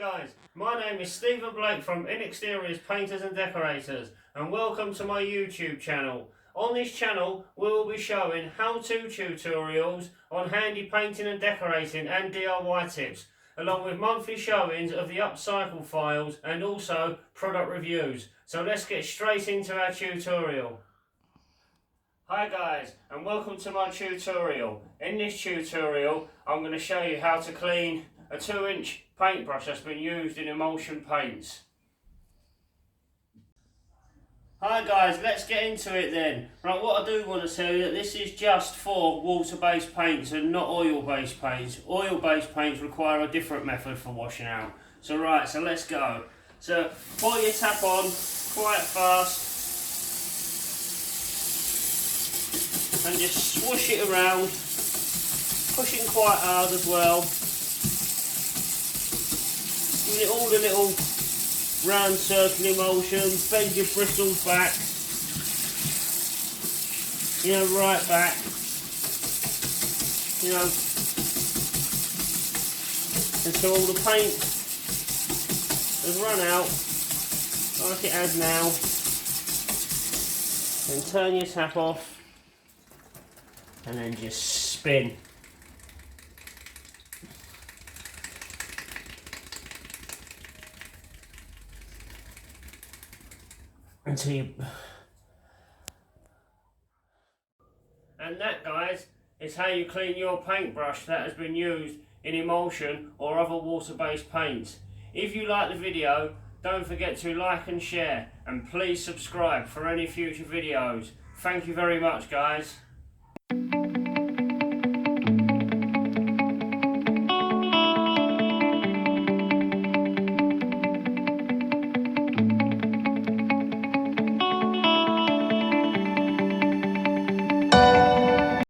guys, my name is Stephen Blake from Inexteriors Painters and Decorators, and welcome to my YouTube channel. On this channel we will be showing how-to tutorials on handy painting and decorating and DIY tips, along with monthly showings of the upcycle files and also product reviews. So let's get straight into our tutorial. Hi guys, and welcome to my tutorial. In this tutorial I'm going to show you how to clean a 2-inch paintbrush that's been used in emulsion paints. Hi guys, let's get into it then. Right, what I do want to tell you that this is just for water-based paints and not oil-based paints. Oil-based paints require a different method for washing out. So let's go. So pour your tap on quite fast and just swoosh it around, pushing quite hard as well. Giving it all the little round circular motions, bend your bristles back, right back, until all the paint has run out, like it has now. Then turn your tap off, and then just spin. Until you... And that, guys, is how you clean your paintbrush that has been used in emulsion or other water-based paints. If you like the video, don't forget to like and share, and please subscribe for any future videos. Thank you very much, guys.